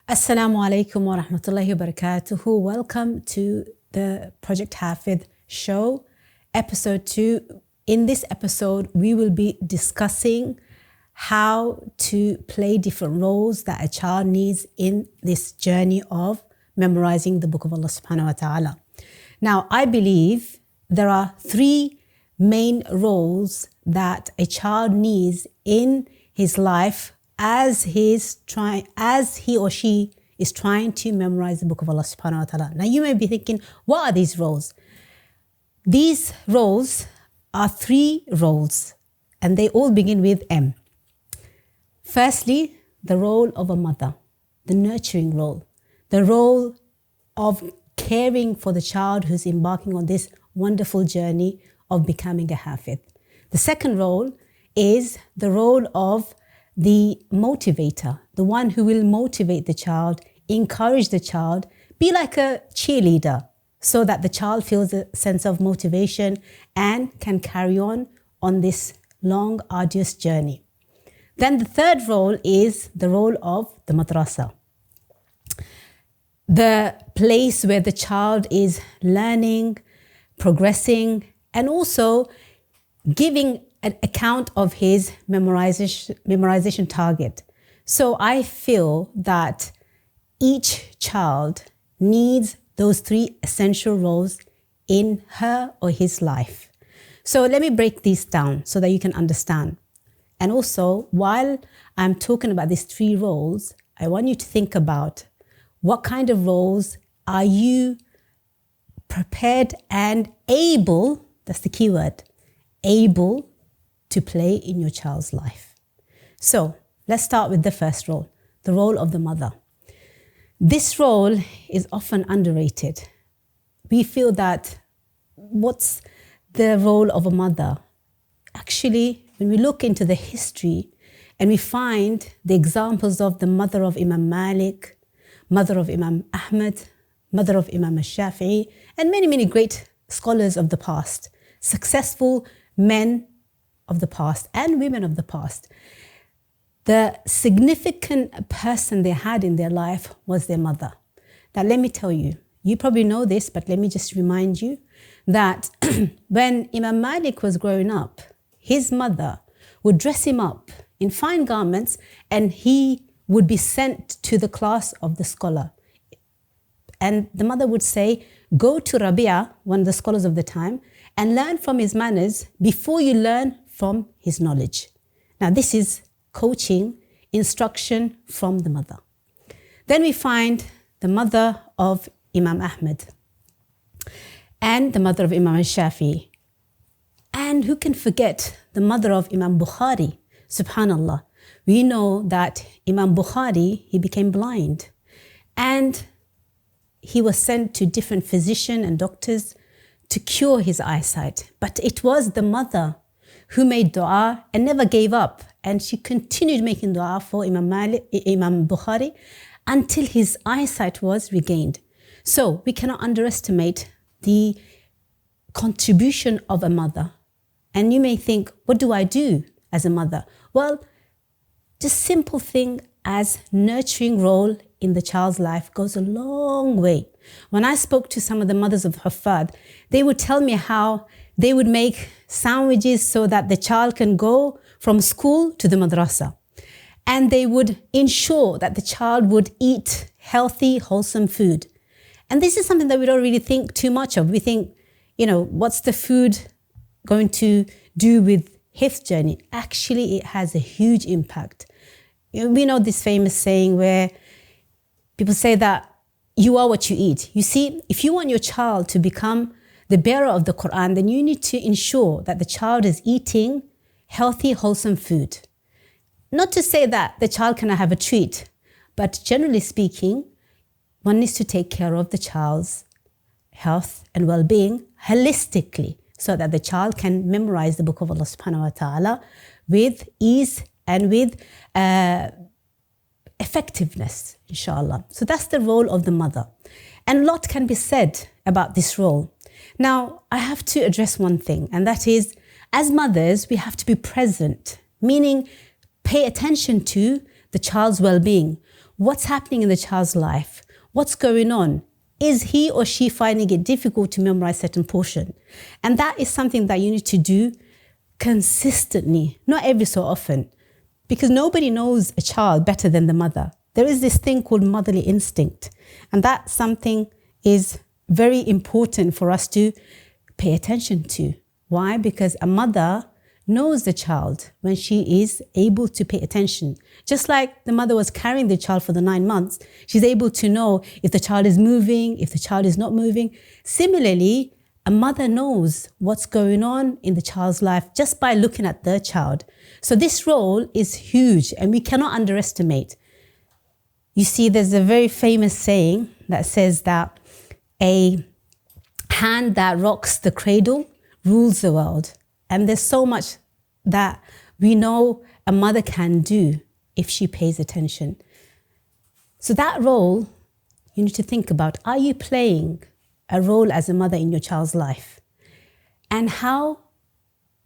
Assalamu alaikum wa rahmatullahi wa barakatuhu. Welcome to the Project Hafidh show, episode 2. In this episode, we will be discussing how to play different roles that a child needs in this journey of memorizing the book of Allah subhanahu wa ta'ala. Now, I believe there are 3 main roles that a child needs in his life as he or she is trying to memorize the book of Allah subhanahu wa ta'ala. Now you may be thinking, what are these roles? These roles are 3 roles and they all begin with M. Firstly, the role of a mother, the nurturing role, the role of caring for the child who's embarking on this wonderful journey of becoming a Hafidh. The second role is the role of the motivator, the one who will motivate the child, encourage the child, be like a cheerleader so that the child feels a sense of motivation and can carry on this long, arduous journey. Then the third role is the role of the madrasa, the place where the child is learning, progressing, and also giving an account of his memorization target. So I feel that each child needs those 3 essential roles in her or his life. So let me break these down so that you can understand. And also, while I'm talking about these 3 roles, I want you to think about what kind of roles are you prepared and able, that's the key word, able to play in your child's life. So let's start with the first role, the role of the mother. This role is often underrated. We feel that what's the role of a mother? Actually, when we look into the history and we find the examples of the mother of Imam Malik, mother of Imam Ahmad, mother of Imam al-Shafi'i, and many, many great scholars of the past, successful men of the past and women of the past, the significant person they had in their life was their mother. Now let me tell you, you probably know this, but let me just remind you that when Imam Malik was growing up, his mother would dress him up in fine garments and he would be sent to the class of the scholar. And the mother would say, go to Rabia, one of the scholars of the time, and learn from his manners before you learn from his knowledge. Now this is coaching, instruction from the mother. Then we find the mother of Imam Ahmad and the mother of Imam al-Shafi'i. And who can forget the mother of Imam Bukhari? Subhanallah. We know that Imam Bukhari, he became blind and he was sent to different physicians and doctors to cure his eyesight. But it was the mother who made dua and never gave up. And she continued making dua for Imam Bukhari until his eyesight was regained. So we cannot underestimate the contribution of a mother. And you may think, what do I do as a mother? Well, just simple thing as nurturing role in the child's life goes a long way. When I spoke to some of the mothers of Hafidh, they would tell me how they would make sandwiches so that the child can go from school to the madrasa. And they would ensure that the child would eat healthy, wholesome food. And this is something that we don't really think too much of. We think, what's the food going to do with Hifz journey? Actually, it has a huge impact. We know this famous saying where people say that you are what you eat. You see, if you want your child to become the bearer of the Qur'an, then you need to ensure that the child is eating healthy, wholesome food. Not to say that the child cannot have a treat, but generally speaking, one needs to take care of the child's health and well-being holistically so that the child can memorize the book of Allah subhanahu wa ta'ala with ease and with effectiveness, inshallah. So that's the role of the mother. And a lot can be said about this role. Now, I have to address one thing, and that is, as mothers, we have to be present, meaning pay attention to the child's well-being. what's happening in the child's life, what's going on. Is he or she finding it difficult to memorize certain portion? And that is something that you need to do consistently, not every so often, because nobody knows a child better than the mother. There is this thing called motherly instinct, and that's something is very important for us to pay attention to. Why? Because a mother knows the child when she is able to pay attention. Just like the mother was carrying the child for the 9 months, she's able to know if the child is moving, if the child is not moving. Similarly, a mother knows what's going on in the child's life just by looking at the child. So this role is huge and we cannot underestimate. You see, there's a very famous saying that says that a hand that rocks the cradle rules the world. And there's so much that we know a mother can do if she pays attention. So that role, you need to think about, are you playing a role as a mother in your child's life? And how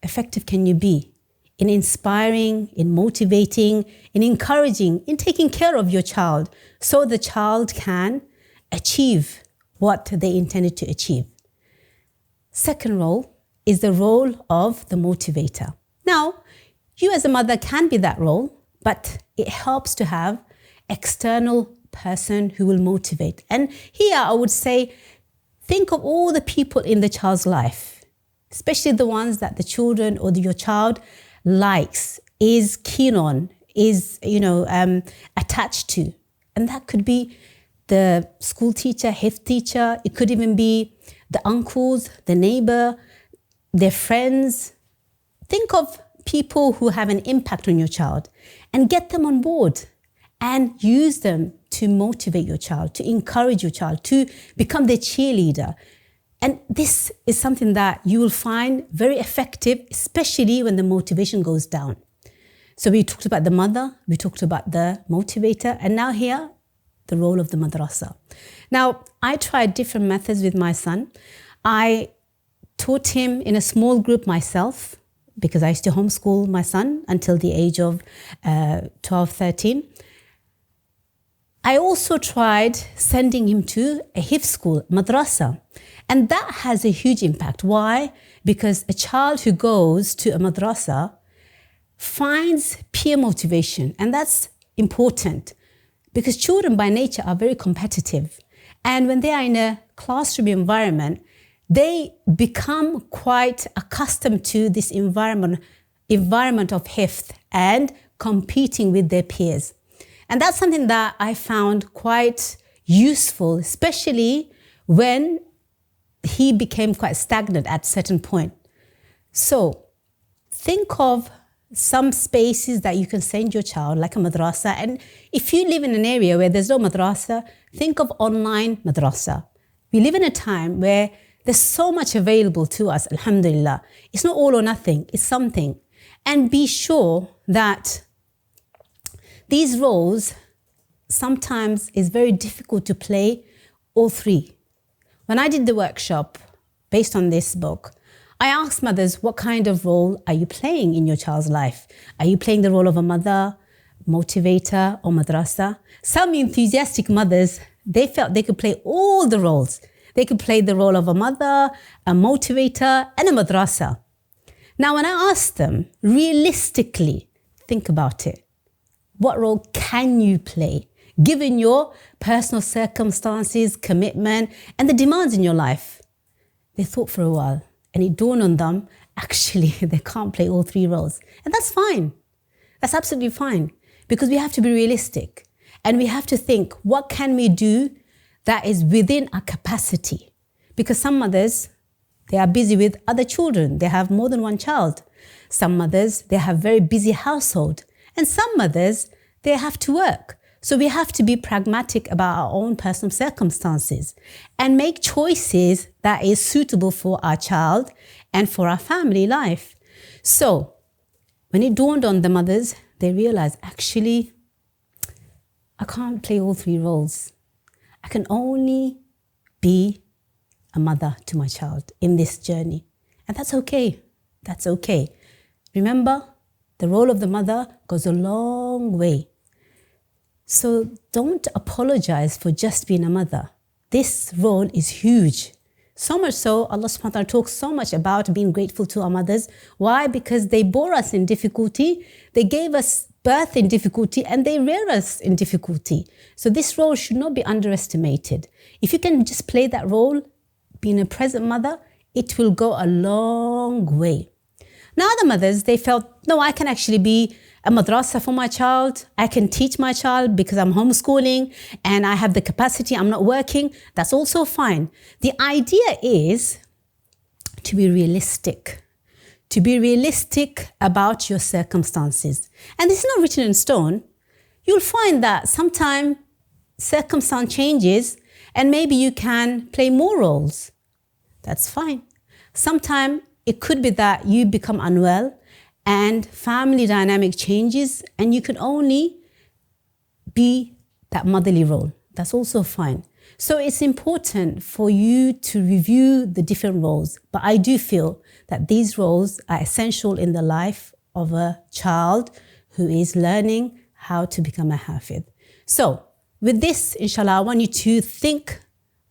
effective can you be in inspiring, in motivating, in encouraging, in taking care of your child so the child can achieve what they intended to achieve? Second role is the role of the motivator. Now, you as a mother can be that role, but it helps to have external person who will motivate. And here I would say, think of all the people in the child's life, especially the ones that the children or your child likes, is keen on, is attached to. And that could be the school teacher, Hifdh teacher. It could even be the uncles, the neighbor, their friends. Think of people who have an impact on your child and get them on board and use them to motivate your child, to encourage your child, to become their cheerleader. And this is something that you will find very effective, especially when the motivation goes down. So we talked about the mother, we talked about the motivator, and now here, the role of the madrasa. Now, I tried different methods with my son. I taught him in a small group myself, because I used to homeschool my son until the age of 12, 13. I also tried sending him to a Hifz school, madrasa. And that has a huge impact. Why? Because a child who goes to a madrasa finds peer motivation. And that's important because children by nature are very competitive. And when they are in a classroom environment, they become quite accustomed to this environment of Hifdh and competing with their peers. And that's something that I found quite useful, especially when he became quite stagnant at a certain point. So think of some spaces that you can send your child, like a madrasa. And if you live in an area where there's no madrasa, think of online madrasa. We live in a time where there's so much available to us, alhamdulillah. It's not all or nothing, it's something. And be sure that these roles sometimes is very difficult to play all three. When I did the workshop based on this book, I asked mothers, what kind of role are you playing in your child's life? Are you playing the role of a mother, motivator, or madrasa? Some enthusiastic mothers, they felt they could play all the roles. They could play the role of a mother, a motivator, and a madrasa. Now, when I asked them, realistically, think about it. What role can you play, given your personal circumstances, commitment, and the demands in your life? They thought for a while, and it dawned on them, actually, they can't play all three roles. And that's fine. That's absolutely fine, because we have to be realistic. And we have to think, what can we do that is within our capacity? Because some mothers, they are busy with other children. They have more than one child. Some mothers, they have very busy household. And some mothers, they have to work. So we have to be pragmatic about our own personal circumstances and make choices that is suitable for our child and for our family life. So when it dawned on the mothers, they realized, actually, I can't play all three roles. I can only be a mother to my child in this journey. And that's okay. That's okay. Remember, the role of the mother goes a long way. So don't apologize for just being a mother. This role is huge. So much so, Allah subhanahu wa ta'ala talks so much about being grateful to our mothers. Why? Because they bore us in difficulty, they gave us birth in difficulty, and they rear us in difficulty. So this role should not be underestimated. If you can just play that role, being a present mother, it will go a long way. Now other mothers, they felt, no, I can actually be a madrasa for my child. I can teach my child because I'm homeschooling and I have the capacity, I'm not working. That's also fine. The idea is to be realistic. To be realistic about your circumstances. And this is not written in stone. You'll find that sometimes circumstance changes and maybe you can play more roles. That's fine. Sometimes it could be that you become unwell and family dynamic changes and you can only be that motherly role. That's also fine. So it's important for you to review the different roles. But I do feel that these roles are essential in the life of a child who is learning how to become a Hafidh. So with this, inshallah, I want you to think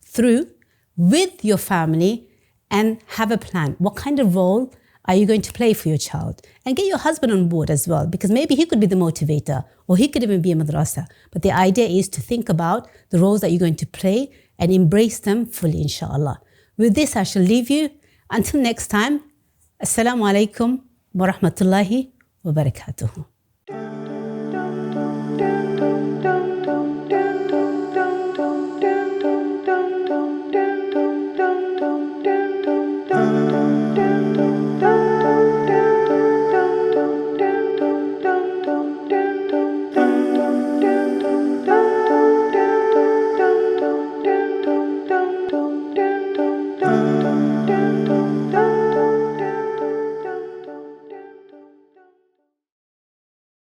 through with your family and have a plan. What kind of role are you going to play for your child? And get your husband on board as well, because maybe he could be the motivator or he could even be a madrasa. But the idea is to think about the roles that you're going to play and embrace them fully, inshallah. With this, I shall leave you. Until next time, Assalamu alaikum wa rahmatullahi wa barakatuhu.